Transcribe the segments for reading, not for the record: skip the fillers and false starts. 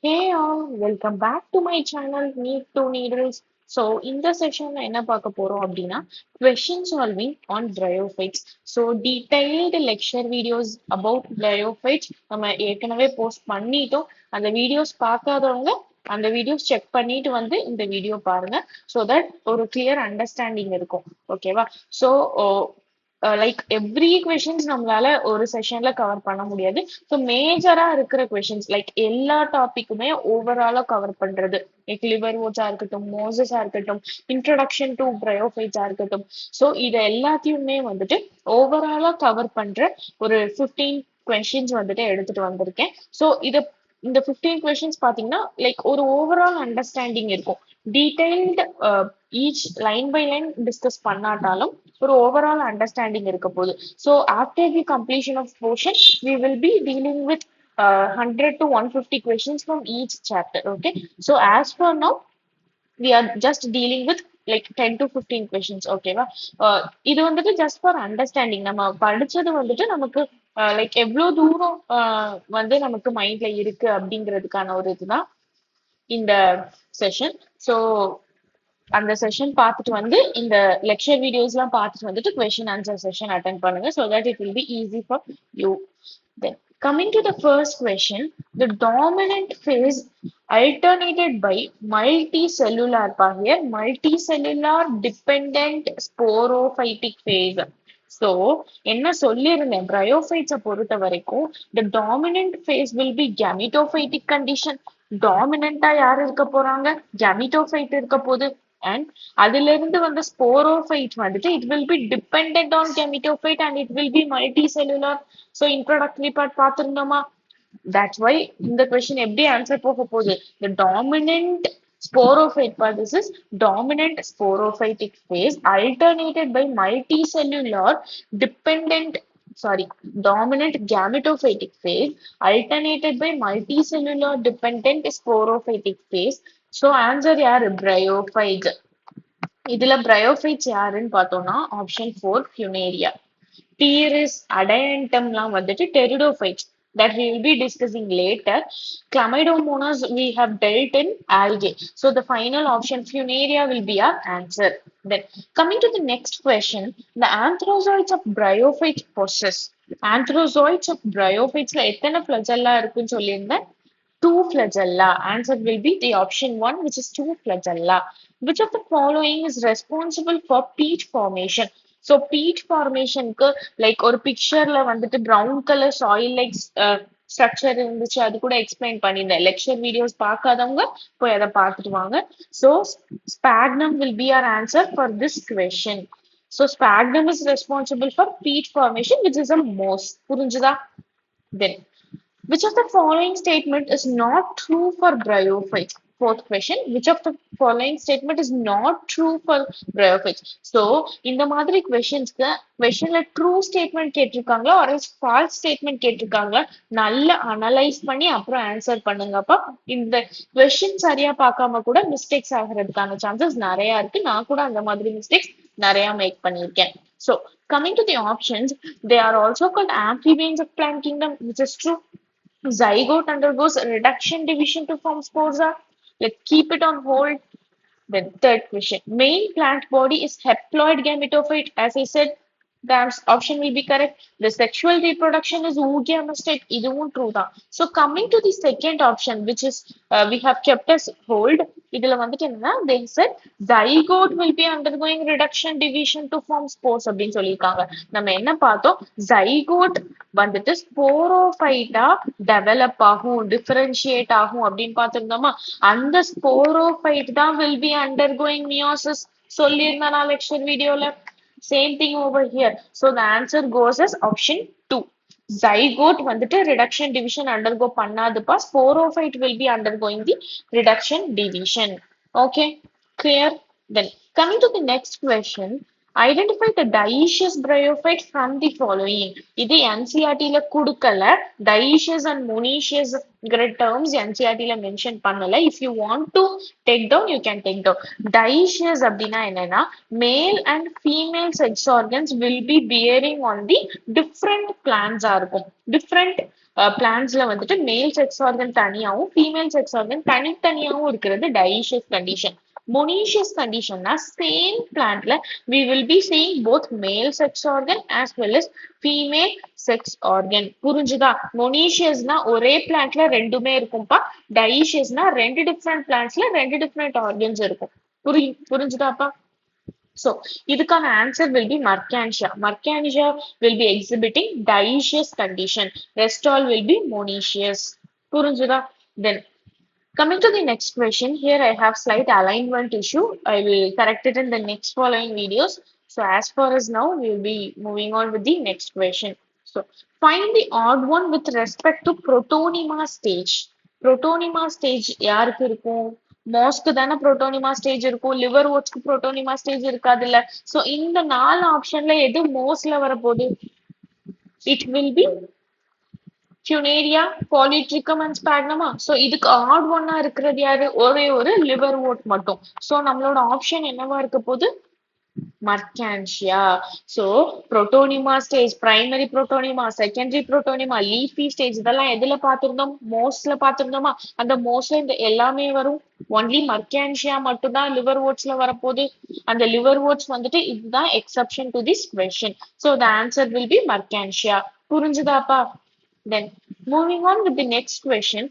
Hey all, welcome back to my channel Need to Needles. So இந்த செஷன்ல என்ன பார்க்க போறோம் அப்படின்னா question solving on bryophytes. So detailed lecture videos about bryophytes நம்ம ஏற்கனவே போஸ்ட் பண்ணிட்டோம். அந்த வீடியோஸ் பார்க்காதவங்க அந்த வீடியோஸ் செக் பண்ணிட்டு வந்து இந்த வீடியோ பாருங்க. So that ஒரு clear understanding இருக்கும். ஓகேவா? So லைக் எவ்ரி கொஷின்ஸ் நம்மளால ஒரு செஷன்ல கவர் பண்ண முடியாது. ஸோ மேஜரா இருக்கிற கொஷின்ஸ் லைக் எல்லா டாபிக்குமே ஓவராலா கவர் பண்றது லைக் லிவர் ஓட்ஸா இருக்கட்டும், மோசஸா இருக்கட்டும், இன்ட்ரடக்ஷன் டு பிரயோஃபைட்ஸா இருக்கட்டும். ஸோ இதை எல்லாத்தையுமே வந்துட்டு ஓவராலா கவர் பண்ற ஒரு 15 கொஷின்ஸ் வந்துட்டு எடுத்துட்டு வந்திருக்கேன். ஸோ இந்த 15 கொஷின்ஸ் பாத்தீங்கன்னா லைக் ஒரு ஓவரால் அண்டர்ஸ்டாண்டிங் இருக்கும். Detailed each line by line discuss பண்ணாட்டாலும் ஒரு ஓவரால் அண்டர்ஸ்டாண்டிங் இருக்க போகுது. So after the completion of portion we will be dealing with 100 to 150 questions from each chapter. Okay, so as for now we are just dealing with like 10 to 15 questions. ஓகேவா? இது வந்துட்டு just for understanding. நம்ம படிச்சது வந்துட்டு நமக்கு like எவ்வளவு தூரம் வந்து நமக்கு மைண்ட்ல இருக்கு அப்படிங்கிறதுக்கான ஒரு இதுதான் இந்த செஷன். ஸோ அந்த செஷன் பார்த்துட்டு வந்து இந்த லெக்சர் வீடியோஸ்லாம் பார்த்துட்டு வந்துட்டு கொஸ்டின் ஆன்சர் செஷன் அட்டென்ட் பண்ணுங்க. So that it will be easy for you. Then coming to the first question, the dominant phase alternated by multicellular here, multicellular dependent sporophytic phase. So என்ன சொல்லியிருந்தேன், பிரையோஃபைட்ஸை பொறுத்த வரைக்கும் the dominant phase will be gametophytic condition. டாமினண்டா யார் இருக்க போறாங்க? gametophyte இருக்க போகுது. And அதுல இருந்து வந்த ஸ்போரோஃபைட் வந்துட்டு it will be dependent on gametophyte and it will be multicellular. So introductory part பார்த்துருந்தோமா? தட்ஸ் வை இந்த கொஸ்டின் எப்படி ஆன்சர் போக போகுது? The dominant sporophyte part, this is dominant sporophytic phase alternated by multicellular dependent, sorry, dominant gametophytic phase alternated by multicellular dependent sporophytic phase. So answer யாரு? Bryophytes. இதுல bryophytes யாருன்னு பார்த்தோம்னா option 4 Funaria. Pieris, Adiantumலாம் வந்துட்டு pteridophytes that we will be discussing later. Chlamydomonas we have dealt in algae. So the final option Funaria will be our answer. Then coming to the next question, the anthrozoids of bryophytes possess. Anthrozoids of bryophytes எத்தனை flagella இருக்குன்னு சொல்லியிருந்தேன்? Two flagella. Answer will be the option 1, which is two flagella. Which of the following is responsible for peat formation? So peat ஃபார்மேஷனுக்கு like ஒரு பிக்சர்ல வந்துட்டு brown colour soil like structure இருந்துச்சு, அது கூட எக்ஸ்பிளைன் பண்ணியிருந்தேன். லெக்சர் வீடியோஸ் பார்க்காதவங்க போய் அதை பார்த்துட்டு வாங்க. So sphagnum will be our answer for this question. So sphagnum is responsible for peat formation which is a moss. புரிஞ்சுதா? தென் which of the following statement is not true for bryophytes? Fourth question, which of the following statement is not true for bryophytes? So, இந்த மாதிரி questionஸ்க்கு questionல true statement கேட்டிருக்காங்களா or else false statement கேட்டிருக்காங்களா நல்லா analyse பண்ணி அப்புறம் answer பண்ணுங்கப்பா. இந்த question சரியா பார்க்காம கூட மிஸ்டேக்ஸ் ஆகிறதுக்கான சான்சஸ் நிறைய இருக்கு. நான் கூட அந்த மாதிரி மிஸ்டேக்ஸ் நிறைய மேக் பண்ணியிருக்கேன். So, coming to the options, they are also called amphibians of plant kingdom, which is true. Zygote undergoes reduction division to form spora. Let's keep it on hold. Then third question. Main plant body is haploid gametophyte. As I said, the option will be correct. The sexual reproduction is oogamestate. இதுவும் true தான். So coming to the second option, which is we have kept as hold. இதுல வந்துட்டு என்னன்னா they said zygote will be undergoing reduction division to form spores அப்படின்னு சொல்லியிருக்காங்க. நம்ம என்ன பார்த்தோம்? zygote வந்துட்டு ஸ்போரோஃபைட்டா டெவலப் ஆகும், டிஃபரன்ஷியேட் ஆகும் அப்படின்னு பார்த்திருந்தோமா? அந்த ஸ்போரோஃபைட் தான் will be undergoing meiosis சொல்லியிருந்தேன் நான் லெக்சர் வீடியோல. Same thing over here. So the answer goes as option 2. Zygote வந்துட்டு reduction division undergo பண்ணாதுப்பா. Sporophyte will be undergoing the reduction division. Okay, clear? Then coming to the next question. Identify the dioecious bryophyte from the following. இது NCERT-ல குடுக்கல. Dioecious and monoecious terms NCERT-ல mention பண்ணல. If you want to take down, you can take down. Dioecious அப்படின்னா என்னன்னா male and female sex organs will be bearing on the different plants ஆ இருக்கும். Different பிளான்ஸ்ல வந்துட்டு male sex organ தனியாவும் female sex organ தனித்தனியாவும் இருக்கிறது dioecious condition. Monoecious condition na same plant la we will be seeing both male sex organ as well as female sex organ. புரிஞ்சுதா? Monoecious na ஒரே plant la ரெண்டுமே இருக்கும்பா. Dioecious na ரெண்டு different plants la ரெண்டு different organs இருக்கும். புரிஞ்சுதாப்பா? So, இதுக்கான answer will be Mercantia. Mercantia will be exhibiting dioecious condition. Rest all will be monoecious. புரிஞ்சுதா? Then coming to the next question, here I have slight alignment issue. I will correct it in the next following videos. So as far as now, we will be moving on with the next question. So find the odd one with respect to protonema stage. Protonema stage யாருக்கு இருக்கும்? மோஸ்க்கு தானே protonema stage இருக்கும். Liver ஓட்ஸ்க்கு protonema stage இருக்காதுல்ல. So இந்த 4 ஆப்ஷன்ல எது மோஸ்ட்ல வரப்போகுது? It will B Funaria, Polytrichum and Sphagnum. So இதுக்கு odd one இருக்கிறது யாரு? ஒரே ஒரு liver wort மட்டும். So நம்மளோட ஆப்ஷன் என்னவா இருக்க போகுது? Mercantia. So protonema stage, primary protonema, secondary protonema, leafy stage இதெல்லாம் எதுல பார்த்திருந்தோம்? மோஸ்ட்ல பார்த்திருந்தோமா? அந்த மோஸ்ட்ல இந்த எல்லாமே வரும். ஒன்லி Mercantia மட்டும் தான் liver wortsல வரப்போகுது. அந்த liver worts வந்துட்டு இதுதான் exception to this question. So the answer will be Mercantia. புரிஞ்சுதாப்பா? Then moving on with the next question,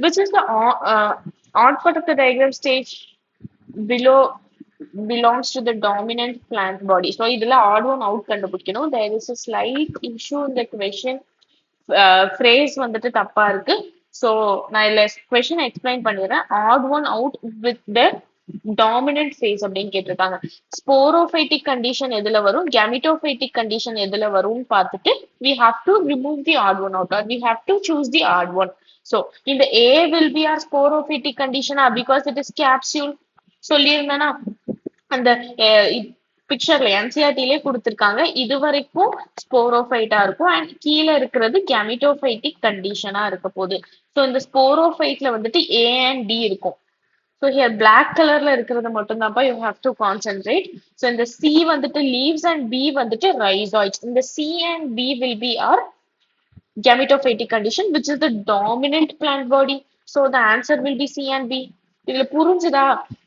which is the odd part of the diagram stage below belongs to the dominant plant body. So இதுல odd one out கண்டுபிடிக்கணும். There is a slight issue in the question. Phrase வந்துட்டு தப்பா இருக்கு. So நான் இதுல question explain பண்ணிடுறேன். Odd one out with the dominant phase அப்படின்னு கேட்டிருக்காங்க. Sporophytic condition எதுல வரும்? Gametophytic condition எதுல வரும்னு பார்த்துட்டு we have to remove the odd one out or we have to choose the odd one. So இந்த A will be our sporophytic condition because it is capsule. சொல்லியிருந்தேனா அந்த பிக்சர்ல என்சிஆர்டிலே கொடுத்திருக்காங்க. இது வரைக்கும் ஸ்போரோஃபைட்டா இருக்கும் அண்ட் கீழே இருக்கிறது கேமிட்டோஃபைட்டிக் கண்டிஷனா இருக்க போகுது. ஸோ இந்த ஸ்போரோஃபைட்ல வந்துட்டு ஏ அண்ட் டி இருக்கும். So here black colorல இருக்கிறது மட்டும் தான்ப்பா you have to concentrate. So இந்த C வந்துட்டு leaves and B வந்துட்டு rhizoids. இந்த C and B will be our gametophytic condition which is the dominant plant body. So the answer will be C and B. இதுல புரிஞ்சுதா?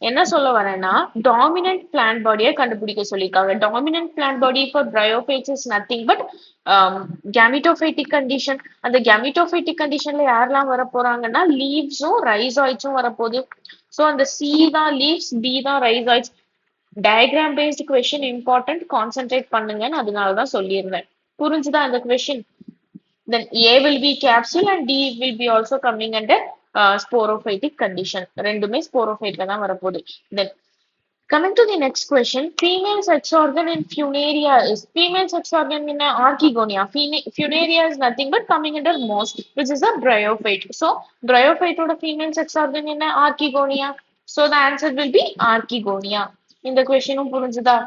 என்ன சொல்ல வரேன்னா dominant plant பாடியை கண்டுபிடிக்க சொல்லியிருக்காங்க. Dominant plant body for bryophytes is nothing but gametophytic condition. அந்த gametophytic கண்டிஷன்ல யாரெல்லாம் வர போறாங்கன்னா லீவ்ஸும் ரைசாய்ட்ஸும் வரப்போகுது. ஸோ அந்த சி தான் லீவ்ஸ், பி தான் rhizoids. Diagram based question important, concentrate பண்ணுங்கன்னு அதனாலதான் சொல்லியிருந்தேன். புரிஞ்சுதா அந்த question? Then A will be capsule and D will be also coming under sporophytic condition. ரெண்டுமே sporophyteல தான் வரப்போகுது. Then coming to the next question, female sex organ in Funaria is female sex organ in Archegonia. Funaria is nothing but coming under most, which is a bryophyte. So bryophyte oda female sex organ in Archegonia. So the answer will be Archegonia. In the question புரிஞ்சுதா?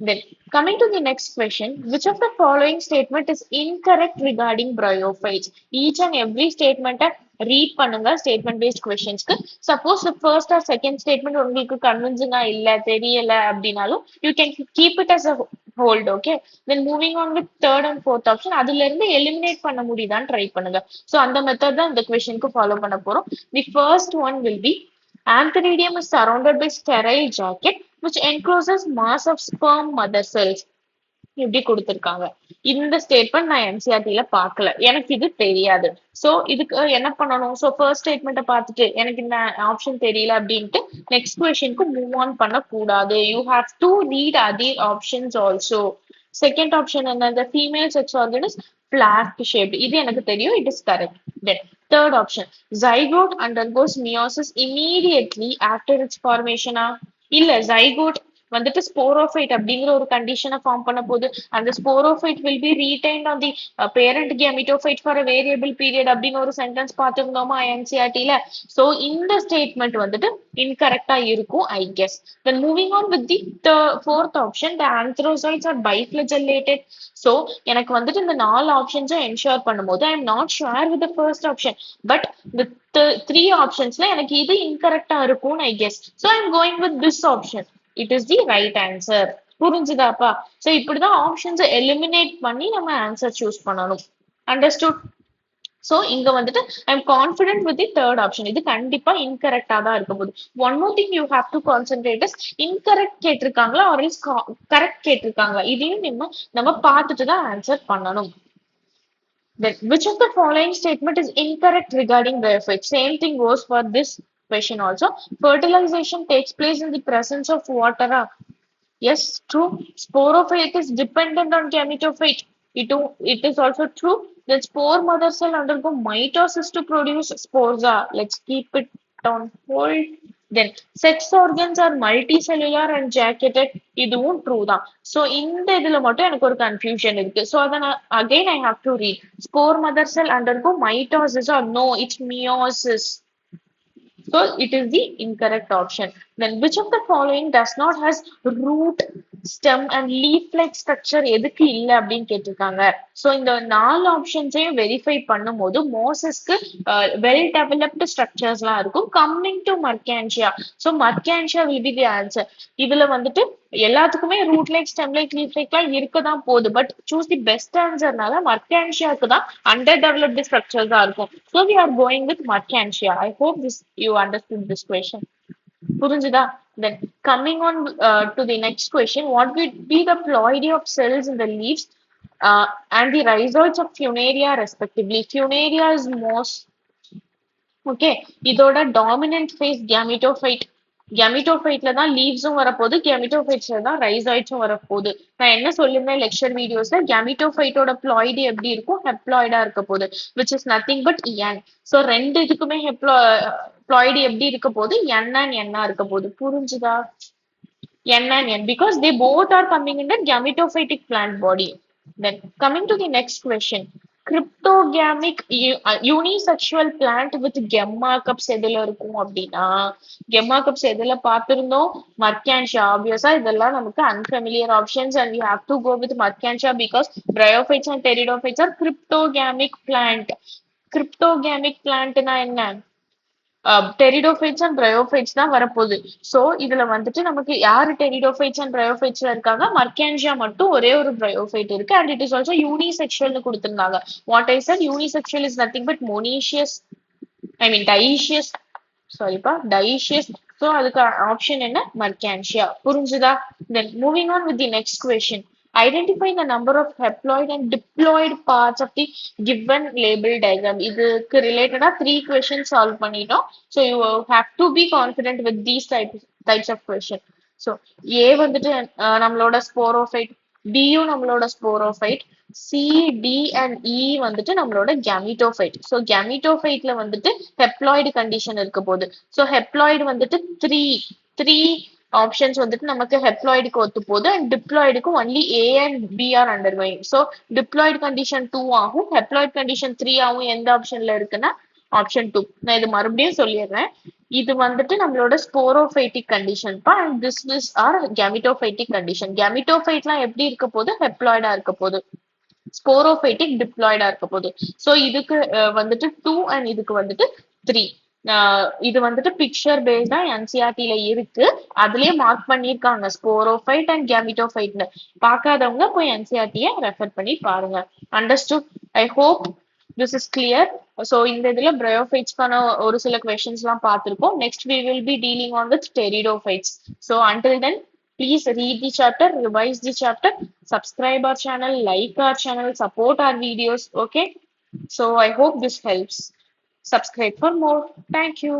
Then coming to the next question, which of the following statement is incorrect regarding bryophytes? Each and every statement read பண்ணுங்க statement based questions க்கு. Suppose the first or second statement உங்களுக்கு கன்வின்சிங்கா இல்ல தெரியல அப்படினாலும் you can keep it as a hold. Okay, then moving on with third and fourth option, அதுல இருந்து eliminate பண்ண முடியுதான்னு try பண்ணுங்க. So அந்த மெத்தட் தான் இந்த questionக்கு ஃபாலோ பண்ண போறோம். The first one will be Antheridium is surrounded by sterile jacket which encloses mass of sperm mother cells. இப்படி கொடுத்திருக்காங்க. இந்த ஸ்டேட்மெண்ட் நான் என்சிஆர்டில பார்க்கல, எனக்கு இது தெரியாது. சோ இதுக்கு என்ன பண்ணணும்? சோ ஃபர்ஸ்ட் ஸ்டேட்மெண்ட்டை பார்த்துட்டு எனக்கு இந்த ஆப்ஷன் தெரியல அப்படின்ட்டு நெக்ஸ்ட் கொஸ்டினுக்கு மூவ் ஆன் பண்ண கூடாது. You have to read other options also. Second option என்ன? The female sex organ is flat shaped. இது எனக்கு தெரியும், it is correct. Then third option, zygote undergoes meiosis immediately after its formation. இல்ல, zygote வந்துட்டு sporophyte அப்படிங்கிற ஒரு கண்டிஷனை form பண்ண போகுது. அந்த sporophyte will be retained on the parent gametophyte for a variable period அப்படின்னு ஒரு சென்டென்ஸ் பார்த்துருந்தோமா என்சிஆர்டில. ஸோ இந்த ஸ்டேட்மெண்ட் வந்துட்டு இன்கரெக்டா இருக்கும் I guess. Then moving on with the fourth option, the antherozoids are biflagellated. So எனக்கு வந்துட்டு இந்த 4 ஆப்ஷன்ஸும் என்ஷூர் பண்ணும்போது I am not sure with the first option. But with 3 ஆப்ஷன்ஸ்ல எனக்கு இது இன்கரெக்டா இருக்கும்னு I guess. So I am going with this option. It is the right answer. புரிஞ்சுதாப்பா? ஸோ இப்படிதான் ஆப்ஷன்ஸை எலிமினேட் பண்ணி நம்ம ஆன்சர் சூஸ் பண்ணணும். அண்டர்ஸ்டுட்? ஸோ இங்க வந்துட்டு I am confident with the third option. இது கண்டிப்பா இன்கரெக்டா தான் இருக்க போகுது. One more thing you have to concentrate is incorrect கேட்டிருக்காங்களா ஆர் இஸ் கரெக்ட் கேட்டிருக்காங்களா, இதையும் நம்ம பார்த்துட்டு தான் ஆன்சர் பண்ணணும். Then, which of the following statement is incorrect regarding biophage? Same thing goes for this question also. Fertilization takes place in the presence of water. Yes, true. Sporophyte is dependent on gametophyte. It is also true. The spore mother cell undergo mitosis to produce spores. Let's keep it on hold. Then sex organs are multicellular and jacketed. இதுவும் true தான். So இந்த இதுல மட்டும் எனக்கு ஒரு confusion இருக்கு. So அதை நான் again I have to read. Spore mother cell undergo mitosis or no, it's meiosis. So it is the incorrect option. Then which of the following does not has root, stem and leaf-like structure? எதுக்கு இல்ல அப்படின்னு கேட்டிருக்காங்க. So இந்த 4 ஆப்ஷன்ஸையும் verify பண்ணும்போது மோசஸ்க்கு well developed ஸ்ட்ரக்சர்ஸ்லாம் இருக்கும். Coming to Marchantia, so Marchantia will be the answer. இதுல வந்துட்டு எல்லாத்துக்குமே root like, stem like, leaf லைக்லாம் இருக்க தான் போகுது. பட் சூஸ் தி பெஸ்ட் ஆன்சர்னால மர்கான்ஷியாவுக்கு தான் அண்டர் டெவலப்டு ஸ்ட்ரக்சர்ஸ் தான் இருக்கும். So we are going with Marchantia. I hope this you understood this question. புரிஞ்சுதா? Then coming on to the next question, what would be the ploidy of cells in the leaves and the rhizoids of Funaria respectively? Funaria is most okay. இதோட dominant face gametophyte. கேமிட்டோஃபைட்ல தான் லீவ்ஸும் வரப்போகுது, கேமிட்டோஃபைட்ஸ்ல தான் ரைசாய்ட்ஸும் வரப்போகுது. நான் என்ன சொல்லியிருந்தேன் lecture வீடியோஸ்ல, கேமிட்டோஃபைட்டோட ப்ளாய்டு எப்படி இருக்கும், ஹெப்ளாய்டா இருக்க போகுது, which is nothing but N. So ரெண்டு இதுக்குமே ப்ளாய்டு எப்படி இருக்க போகுது, என் அண்ட் என்னா இருக்க போகுது. புரிஞ்சுதா? N and N, because they both are coming in the gametophytic plant body. Then coming to the next question, cryptogamic unisexual plant with gemma cups எதுல இருக்கும் அப்படின்னா, gemma cups எதுல பார்த்திருந்தோம், மர்கான்ஷியா. ஆப்வியஸா இதெல்லாம் நமக்கு unfamiliar options and we have to go with மர்கான்ஷியா because bryophytes and pteridophytes are cryptogamic plant. cryptogamic plantனா என்ன? Pteridophytes and bryophytes தான் வரப்போகுது. ஸோ இதுல வந்துட்டு நமக்கு யாரு டெரிடோஃபைட்ஸ் அண்ட் பிரயோஃபைட்ஸ்ல இருக்காங்க, மர்கான்ஷியா மட்டும் ஒரே ஒரு பிரயோஃபைட் இருக்கு. அண்ட் இட் இஸ் ஆல்சோ யூனிசெக்சுவல்னு கொடுத்திருந்தாங்க. What I said, unisexual is nothing but monoecious, I mean dioecious, சாரிப்பா டைஷியஸ். ஸோ அதுக்கு ஆப்ஷன் என்ன, மர்கான்ஷியா. புரிஞ்சுதா? Then moving on with the next question, identify the number of haploid and diploid parts of the given label diagram. இதுக்கு ரிலேட்டடா 3 questions solve பண்ணிட்டோம். So you have to be confident with these types of question. So A வந்துட்டு நம்மளோட sporophyte, Bயும் நம்மளோட sporophyte, C, D and E வந்துட்டு நம்மளோட gametophyte. So கேமிட்டோஃபைட்ல வந்துட்டு haploid condition இருக்க போகுது. ஸோ ஹெப்ளாய்டு வந்துட்டு த்ரீ ஆப்ஷன்ஸ் வந்துட்டு நமக்கு ஹெப்ளாய்டுக்கு ஒத்து போகுது அண்ட் டிப்ளாய்டுக்கு only A and B are undergoing. So diploid condition 2 ஆகும், ஹெப்ளாய்டு கண்டிஷன் 3 ஆகும். எந்த ஆப்ஷன்ல இருக்குன்னா ஆப்ஷன் 2. நான் இது மறுபடியும் சொல்லிடுறேன். இது வந்துட்டு நம்மளோட ஸ்போரோஃபைட்டிக் கண்டிஷன் பா, and this is our gametophytic condition. கேமிட்டோஃபைட்லாம் எப்படி இருக்க போகுது, ஹெப்ளாய்டா இருக்க போகுது. ஸ்போரோஃபைட்டிக் டிப்ளாய்டா இருக்க போகுது. ஸோ இதுக்கு வந்துட்டு 2 அண்ட் இதுக்கு வந்துட்டு 3. இது வந்துட்டு பிக்சர் பேஸ்டா என்சிஆர்டில இருக்கு, அதுலயே மார்க் பண்ணிருக்காங்க ஸ்போரோஃபைட் அண்ட் கேமிட்டோஃபைட்னு. பார்க்காதவங்க போய் என்சிஆர்டியை ரெஃபர் பண்ணி பாருங்க. Understood? I hope this is clear. So இந்த இதுல பிரயோஃபைட்ஸ்க்கான ஒரு சில கொஸ்டின்ஸ் எல்லாம் பார்த்திருக்கோம். Next we will be dealing on with pteridophytes. So until then, please read the chapter, revise the chapter, subscribe our channel, like our channel, support our videos. Okay, so I hope this helps. Subscribe for more. Thank you.